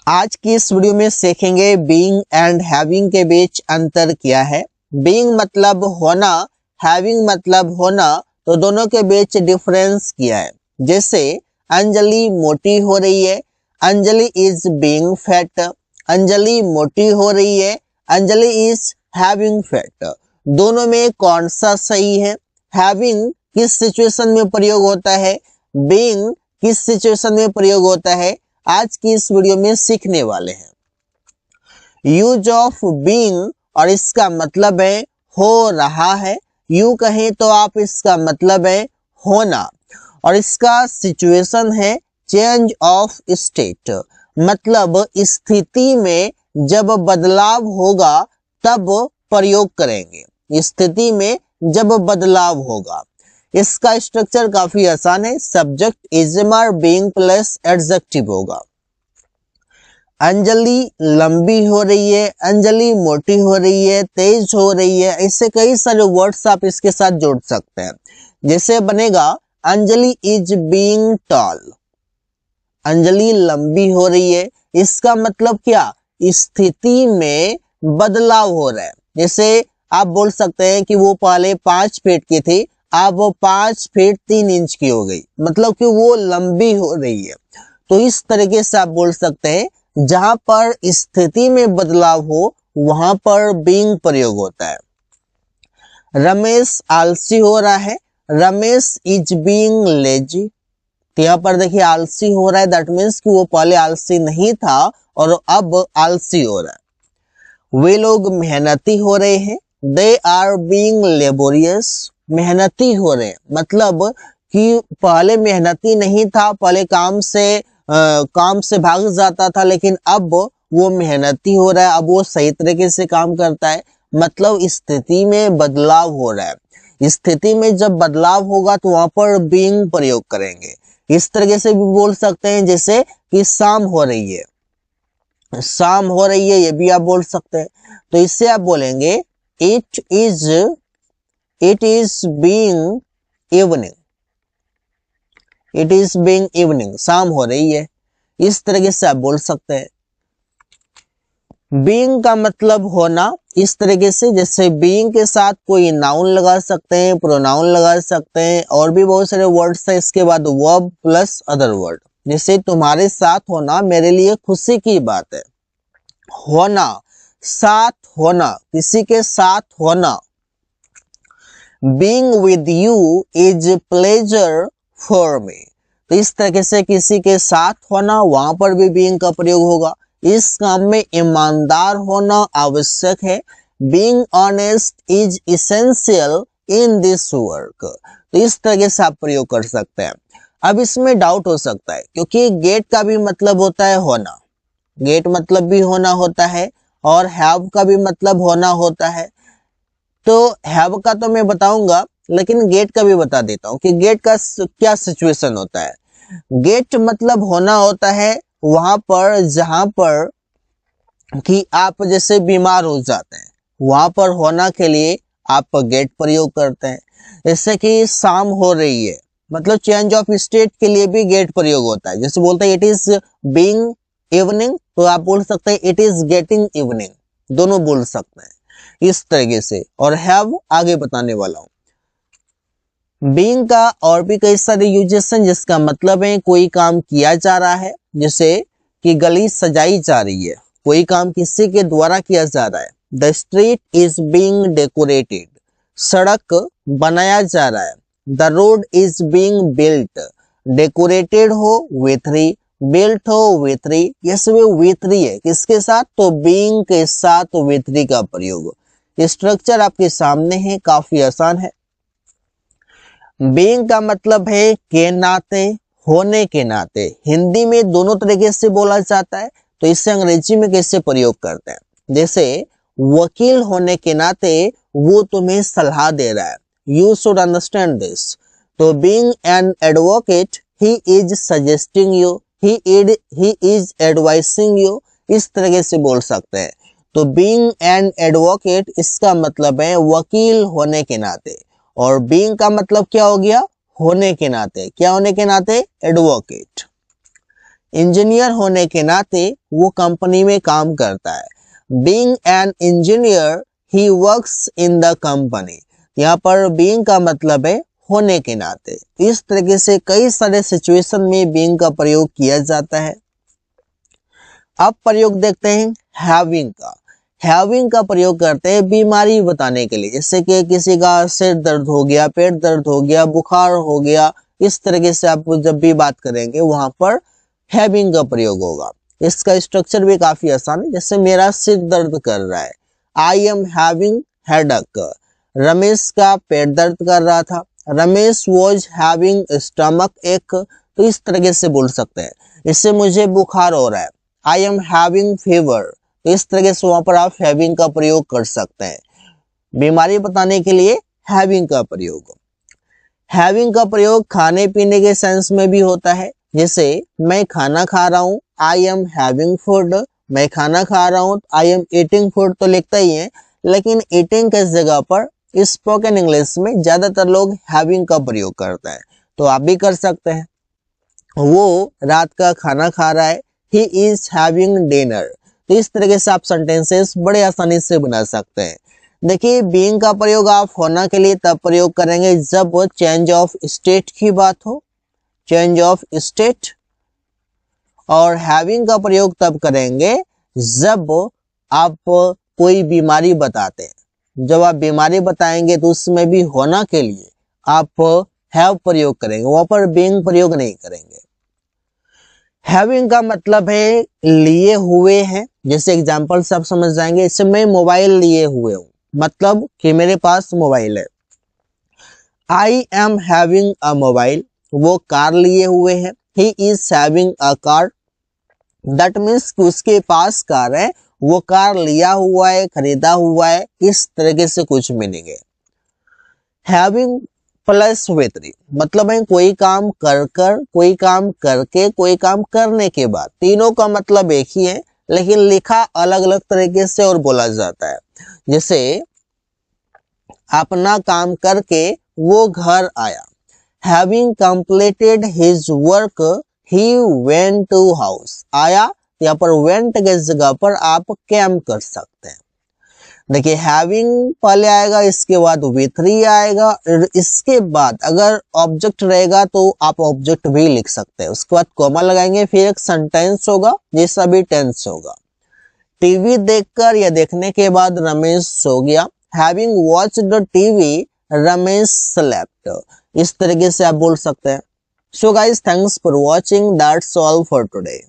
आज की इस वीडियो में सीखेंगे बीइंग एंड हैविंग के बीच अंतर क्या है। बीइंग मतलब होना, हैविंग मतलब होना, तो दोनों के बीच डिफरेंस क्या है। जैसे अंजलि मोटी हो रही है, Anjali is being fat. Anjali मोटी हो रही है, अंजलि इज हैविंग फैट। दोनों में कौन सा सही है? हैविंग किस सिचुएशन में प्रयोग होता है, बीइंग किस सिचुएशन में प्रयोग होता है, आज की इस वीडियो में सीखने वाले हैं। यूज ऑफ बीइंग, और इसका मतलब है हो रहा है। यू कहें तो आप इसका मतलब है होना, और इसका सिचुएशन है चेंज ऑफ स्टेट, मतलब स्थिति में जब बदलाव होगा तब प्रयोग करेंगे। स्थिति में जब बदलाव होगा। इसका स्ट्रक्चर काफी आसान है। सब्जेक्ट इजमर बीइंग प्लस एडजेक्टिव होगा। अंजलि लंबी हो रही है, अंजलि मोटी हो रही है, तेज हो रही है, ऐसे कई सारे वर्ड्स आप इसके साथ जोड़ सकते हैं। जैसे बनेगा Anjali is being tall. Anjali लंबी हो रही है, इसका मतलब क्या? स्थिति में बदलाव हो रहा है। जैसे आप बोल सकते हैं कि वो पहले 5 फीट की थी, अब वो 5 फीट 3 इंच की हो गई, मतलब कि वो लंबी हो रही है। तो इस तरीके से आप बोल सकते हैं जहां पर स्थिति में बदलाव हो वहां पर बीइंग प्रयोग होता है। रमेश आलसी हो रहा है, रमेश इज बीइंग लेजी। तो यहाँ पर देखिए आलसी हो रहा है, दैट मीन्स कि वो पहले आलसी नहीं था और अब आलसी हो रहा है। वे लोग मेहनती हो रहे हैं, दे आर बीइंग लेबोरियस। मेहनती हो रहे हैं मतलब कि पहले मेहनती नहीं था, पहले काम से भाग जाता था, लेकिन अब वो मेहनती हो रहा है, अब वो सही तरीके से काम करता है, मतलब स्थिति में बदलाव हो रहा है। स्थिति में जब बदलाव होगा तो वहां पर बीइंग प्रयोग करेंगे। इस तरीके से भी बोल सकते हैं जैसे कि शाम हो रही है, शाम हो रही है, ये भी आप बोल सकते हैं। तो इससे आप बोलेंगे it is being evening. It is being evening, शाम हो रही है। इस तरीके से आप बोल सकते हैं। बीइंग का मतलब होना, इस तरीके से जैसे बीइंग के साथ कोई नाउन लगा सकते हैं, प्रोनाउन लगा सकते हैं, और भी बहुत सारे वर्ड्स हैं। इसके बाद वर्ब प्लस अदर वर्ड। जैसे तुम्हारे साथ होना मेरे लिए खुशी की बात है। होना, साथ होना, किसी के साथ होना। Being with you is pleasure for me. तो इस तरीके से किसी के साथ होना, वहां पर भी बीइंग का प्रयोग होगा। इस काम में ईमानदार होना आवश्यक है। Being honest is essential in this work. तो इस तरीके से आप प्रयोग कर सकते हैं। अब इसमें डाउट हो सकता है क्योंकि गेट का भी मतलब होता है होना, गेट मतलब भी होना होता है, और हैव का भी मतलब होना होता है। तो हैव का तो मैं बताऊंगा, लेकिन गेट का भी बता देता हूं कि गेट का क्या सिचुएशन होता है। गेट मतलब होना होता है वहां पर जहां पर कि आप जैसे बीमार हो जाते हैं, वहां पर होना के लिए आप गेट प्रयोग करते हैं। जैसे कि शाम हो रही है, मतलब चेंज ऑफ स्टेट के लिए भी गेट प्रयोग होता है। जैसे बोलते हैं इट इज बीइंग इवनिंग, तो आप बोल सकते हैं इट इज गेटिंग इवनिंग, दोनों बोल सकते हैं इस तरीके से। और हैव आगे बताने वाला हूं। बीइंग का और भी कई सारे यूजेस हैं, जिसका मतलब है कोई काम किया जा रहा है। जैसे कि गली सजाई जा रही है, कोई काम किसी के द्वारा किया जा रहा है। The street is being decorated, सड़क बनाया जा रहा है। The road is being built, decorated हो वे3, बिल्ट हो वे3, ये सब वे3 है। किसके साथ? तो बीइंग के साथ वे3 का प्रयोग। स्ट्रक्चर आपके सामने है, काफी आसान है। बीइंग का मतलब है के नाते, होने के नाते। हिंदी में दोनों तरीके से बोला जाता है, तो इससे अंग्रेजी में कैसे प्रयोग करते हैं। जैसे वकील होने के नाते वो तुम्हें सलाह दे रहा है, यू शुड अंडरस्टैंड दिस। तो being an advocate he is suggesting you, he is advising you, इस तरीके से बोल सकते हैं। तो बीइंग एन एडवोकेट इसका मतलब है वकील होने के नाते, और बीइंग का मतलब क्या हो गया? होने के नाते। क्या होने के नाते? एडवोकेट। इंजीनियर होने के नाते वो कंपनी में काम करता है। Being an engineer he works in the company. यहाँ पर बीइंग का मतलब है होने के नाते। इस तरीके से कई सारे सिचुएशन में बीइंग का प्रयोग किया जाता है। अब प्रयोग देखते हैं हैविंग का। हैविंग का प्रयोग करते हैं बीमारी बताने के लिए, जैसे कि किसी का सिर दर्द हो गया, पेट दर्द हो गया, बुखार हो गया, इस तरीके से आप जब भी बात करेंगे वहां पर हैविंग का प्रयोग होगा। इसका स्ट्रक्चर भी काफी आसान है, जैसे मेरा सिर दर्द कर रहा है, I am having headache. Ramesh का पेट दर्द कर रहा था, रमेश वॉज हैविंग स्टमक एक। तो इस तरीके से बोल सकते हैं। इससे मुझे बुखार हो रहा है, आई एम हैविंग फीवर। तो इस तरीके से वहां पर आप हैविंग का प्रयोग कर सकते हैं। बीमारी बताने के लिए हैविंग का प्रयोग। हैविंग का प्रयोग खाने पीने के सेंस में भी होता है, जैसे मैं खाना खा रहा हूँ, आई एम हैविंग फूड। मैं खाना खा रहा हूँ, आई एम ईटिंग फूड तो लिखता ही है, लेकिन ईटिंग के जगह पर स्पोकन इंग्लिश में ज्यादातर लोग हैविंग का प्रयोग करते हैं, तो आप भी कर सकते हैं। वो रात का खाना खा रहा है, ही इज हैविंग डिनर। तो इस तरीके से आप सेंटेंसेस बड़े आसानी से बना सकते हैं। देखिए बीइंग का प्रयोग आप होना के लिए तब प्रयोग करेंगे जब चेंज ऑफ स्टेट की बात हो, चेंज ऑफ स्टेट। और हैविंग का प्रयोग तब करेंगे जब आप कोई बीमारी बताते हैं। जब आप बीमारी बताएंगे तो उसमें भी होना के लिए आप हैव प्रयोग करेंगे, वहां पर बीइंग प्रयोग नहीं करेंगे। हैविंग का मतलब है लिए हुए हैं, जैसे एग्जांपल से आप समझ जाएंगे। इससे मैं मोबाइल लिए हुए हूं, मतलब कि मेरे पास मोबाइल है। I am having a mobile, वो कार लिए हुए हैं। He is having a car, that means कि उसके पास कार है, वो कार लिया हुआ है, खरीदा हुआ है। इस तरीके से कुछ मीनिंग है। हैविंग प्लस विथ, मतलब है कोई काम कर कर, कोई काम करके, कोई काम करने के बाद। तीनों का मतलब एक ही है, लेकिन लिखा अलग अलग तरीके से और बोला जाता है। जैसे अपना काम करके वो घर आया, having completed his work he went to house. आया, यहाँ पर वेंट के जगह पर आप कैम कर सकते हैं। देखिए हैविंग पहले आएगा, इसके बाद विथ ही आएगा, और इसके बाद अगर ऑब्जेक्ट रहेगा तो आप ऑब्जेक्ट भी लिख सकते हैं। उसके बाद कॉमा लगाएंगे, फिर एक सेंटेंस होगा जैसा भी टेंस होगा। टीवी देखकर या देखने के बाद रमेश सो गया, having watched the TV Ramesh slept. इस तरीके से आप बोल सकते हैं। So guys, thanks for watching, that's all for today.